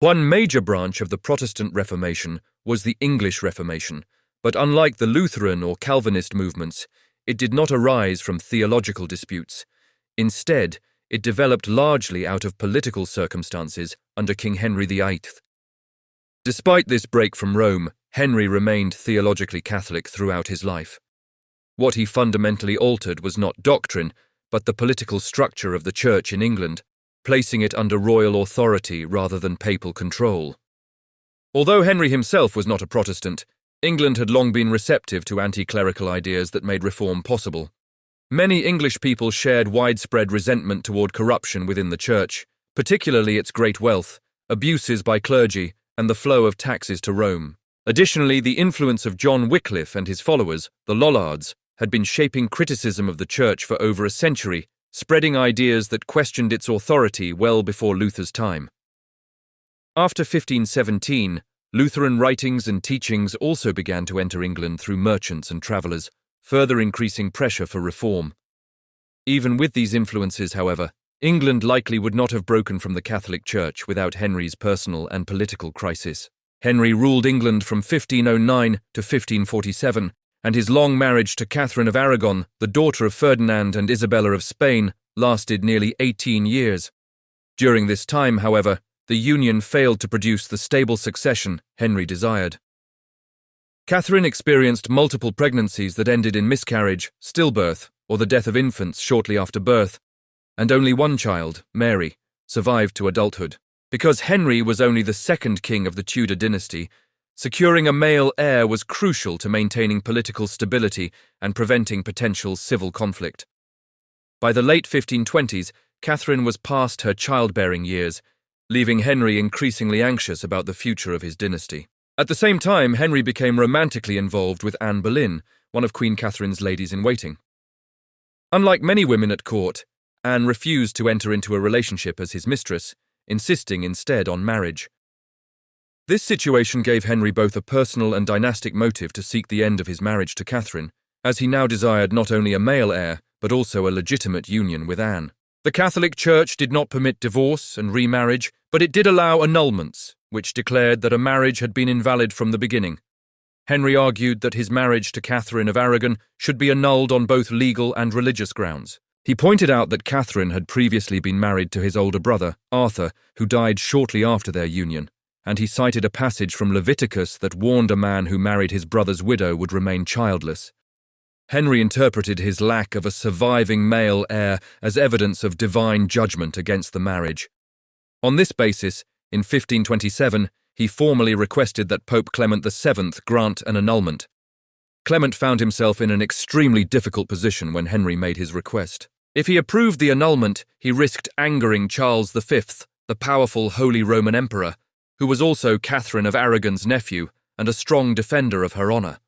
One major branch of the Protestant Reformation was the English Reformation, but unlike the Lutheran or Calvinist movements, it did not arise from theological disputes. Instead, it developed largely out of political circumstances under King Henry VIII. Despite this break from Rome, Henry remained theologically Catholic throughout his life. What he fundamentally altered was not doctrine, but the political structure of the Church in England, placing it under royal authority rather than papal control. Although Henry himself was not a Protestant, England had long been receptive to anti-clerical ideas that made reform possible. Many English people shared widespread resentment toward corruption within the Church, particularly its great wealth, abuses by clergy, and the flow of taxes to Rome. Additionally, the influence of John Wycliffe and his followers, the Lollards, had been shaping criticism of the Church for over a century, spreading ideas that questioned its authority well before Luther's time. After 1517, Lutheran writings and teachings also began to enter England through merchants and travellers, further increasing pressure for reform. Even with these influences, however, England likely would not have broken from the Catholic Church without Henry's personal and political crisis. Henry ruled England from 1509 to 1547, and his long marriage to Catherine of Aragon, the daughter of Ferdinand and Isabella of Spain, lasted nearly 18 years. During this time, however, the union failed to produce the stable succession Henry desired. Catherine experienced multiple pregnancies that ended in miscarriage, stillbirth, or the death of infants shortly after birth, and only one child, Mary, survived to adulthood. Because Henry was only the second king of the Tudor dynasty, securing a male heir was crucial to maintaining political stability and preventing potential civil conflict. By the late 1520s, Catherine was past her childbearing years, leaving Henry increasingly anxious about the future of his dynasty. At the same time, Henry became romantically involved with Anne Boleyn, one of Queen Catherine's ladies-in-waiting. Unlike many women at court, Anne refused to enter into a relationship as his mistress, insisting instead on marriage. This situation gave Henry both a personal and dynastic motive to seek the end of his marriage to Catherine, as he now desired not only a male heir, but also a legitimate union with Anne. The Catholic Church did not permit divorce and remarriage, but it did allow annulments, which declared that a marriage had been invalid from the beginning. Henry argued that his marriage to Catherine of Aragon should be annulled on both legal and religious grounds. He pointed out that Catherine had previously been married to his older brother, Arthur, who died shortly after their union, and he cited a passage from Leviticus that warned a man who married his brother's widow would remain childless. Henry interpreted his lack of a surviving male heir as evidence of divine judgment against the marriage. On this basis, in 1527, he formally requested that Pope Clement VII grant an annulment. Clement found himself in an extremely difficult position when Henry made his request. If he approved the annulment, he risked angering Charles V, the powerful Holy Roman Emperor, who was also Catherine of Aragon's nephew and a strong defender of her honour.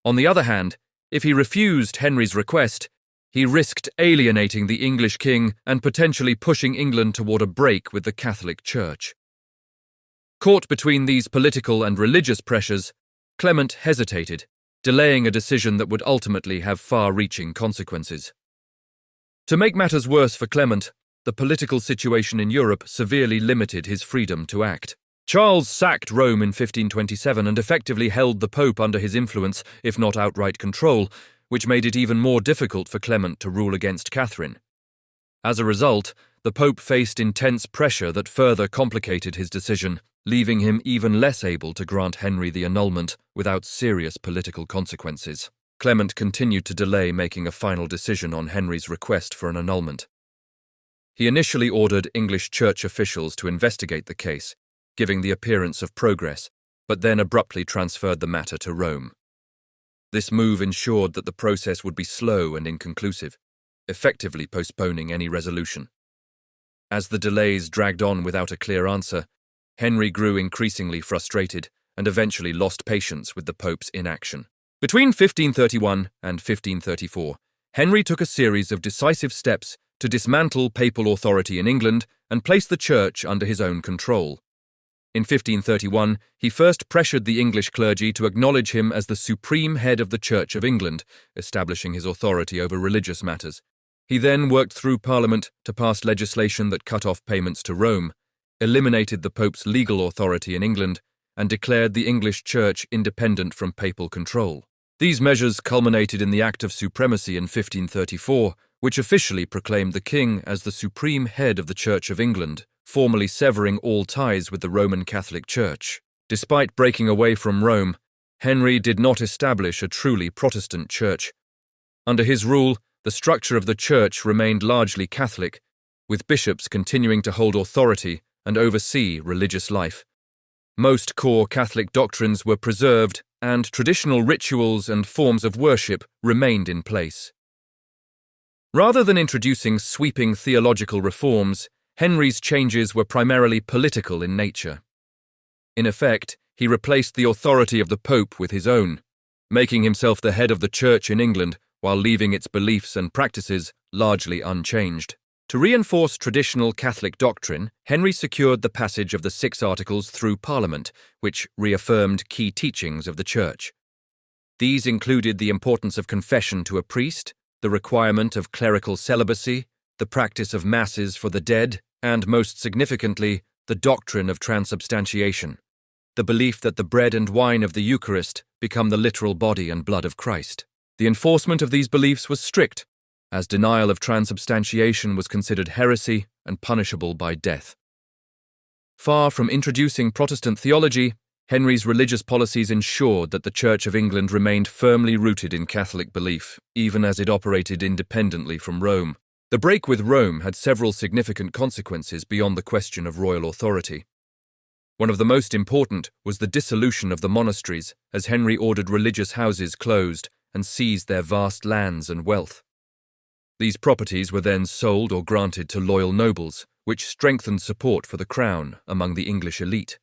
On the other hand, if he refused Henry's request, he risked alienating the English king and potentially pushing England toward a break with the Catholic Church. Caught between these political and religious pressures, Clement hesitated, delaying a decision that would ultimately have far-reaching consequences. To make matters worse for Clement, the political situation in Europe severely limited his freedom to act. Charles sacked Rome in 1527 and effectively held the Pope under his influence, if not outright control, which made it even more difficult for Clement to rule against Catherine. As a result, the Pope faced intense pressure that further complicated his decision, leaving him even less able to grant Henry the annulment without serious political consequences. Clement continued to delay making a final decision on Henry's request for an annulment. He initially ordered English church officials to investigate the case, giving the appearance of progress, but then abruptly transferred the matter to Rome. This move ensured that the process would be slow and inconclusive, effectively postponing any resolution. As the delays dragged on without a clear answer, Henry grew increasingly frustrated and eventually lost patience with the Pope's inaction. Between 1531 and 1534, Henry took a series of decisive steps to dismantle papal authority in England and place the Church under his own control. In 1531, he first pressured the English clergy to acknowledge him as the supreme head of the Church of England, establishing his authority over religious matters. He then worked through Parliament to pass legislation that cut off payments to Rome, eliminated the Pope's legal authority in England, and declared the English Church independent from papal control. These measures culminated in the Act of Supremacy in 1534, which officially proclaimed the king as the supreme head of the Church of England, formally severing all ties with the Roman Catholic Church. Despite breaking away from Rome, Henry did not establish a truly Protestant church. Under his rule, the structure of the church remained largely Catholic, with bishops continuing to hold authority and oversee religious life. Most core Catholic doctrines were preserved, and traditional rituals and forms of worship remained in place. Rather than introducing sweeping theological reforms, Henry's changes were primarily political in nature. In effect, he replaced the authority of the Pope with his own, making himself the head of the Church in England while leaving its beliefs and practices largely unchanged. To reinforce traditional Catholic doctrine, Henry secured the passage of the 6 Articles through Parliament, which reaffirmed key teachings of the Church. These included the importance of confession to a priest, the requirement of clerical celibacy, the practice of masses for the dead, and, most significantly, the doctrine of transubstantiation, the belief that the bread and wine of the Eucharist become the literal body and blood of Christ. The enforcement of these beliefs was strict, as denial of transubstantiation was considered heresy and punishable by death. Far from introducing Protestant theology, Henry's religious policies ensured that the Church of England remained firmly rooted in Catholic belief, even as it operated independently from Rome. The break with Rome had several significant consequences beyond the question of royal authority. One of the most important was the dissolution of the monasteries, as Henry ordered religious houses closed and seized their vast lands and wealth. These properties were then sold or granted to loyal nobles, which strengthened support for the crown among the English elite.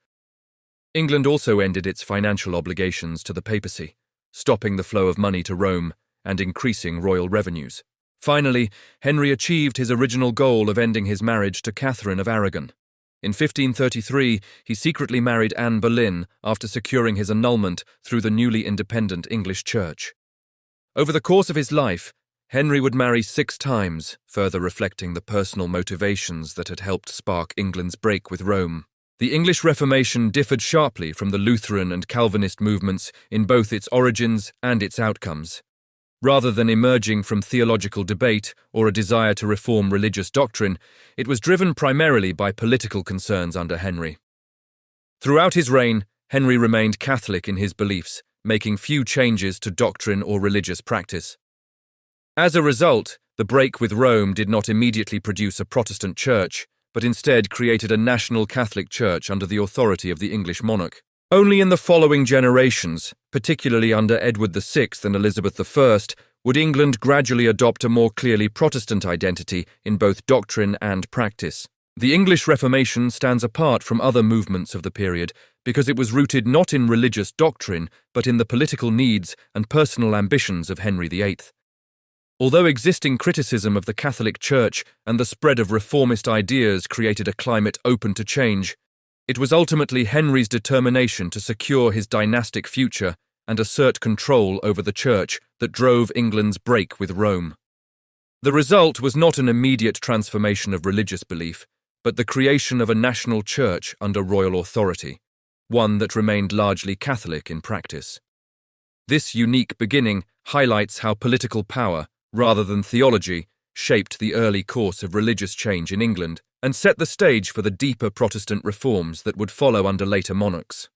England also ended its financial obligations to the papacy, stopping the flow of money to Rome and increasing royal revenues. Finally, Henry achieved his original goal of ending his marriage to Catherine of Aragon. In 1533, he secretly married Anne Boleyn after securing his annulment through the newly independent English Church. Over the course of his life, Henry would marry 6 times, further reflecting the personal motivations that had helped spark England's break with Rome. The English Reformation differed sharply from the Lutheran and Calvinist movements in both its origins and its outcomes. Rather than emerging from theological debate or a desire to reform religious doctrine, it was driven primarily by political concerns under Henry. Throughout his reign, Henry remained Catholic in his beliefs, making few changes to doctrine or religious practice. As a result, the break with Rome did not immediately produce a Protestant church, but instead created a national Catholic church under the authority of the English monarch. Only in the following generations, particularly under Edward VI and Elizabeth I, would England gradually adopt a more clearly Protestant identity in both doctrine and practice. The English Reformation stands apart from other movements of the period because it was rooted not in religious doctrine, but in the political needs and personal ambitions of Henry VIII. Although existing criticism of the Catholic Church and the spread of reformist ideas created a climate open to change, it was ultimately Henry's determination to secure his dynastic future and assert control over the Church that drove England's break with Rome. The result was not an immediate transformation of religious belief, but the creation of a national church under royal authority, one that remained largely Catholic in practice. This unique beginning highlights how political power, rather than theology, shaped the early course of religious change in England and set the stage for the deeper Protestant reforms that would follow under later monarchs.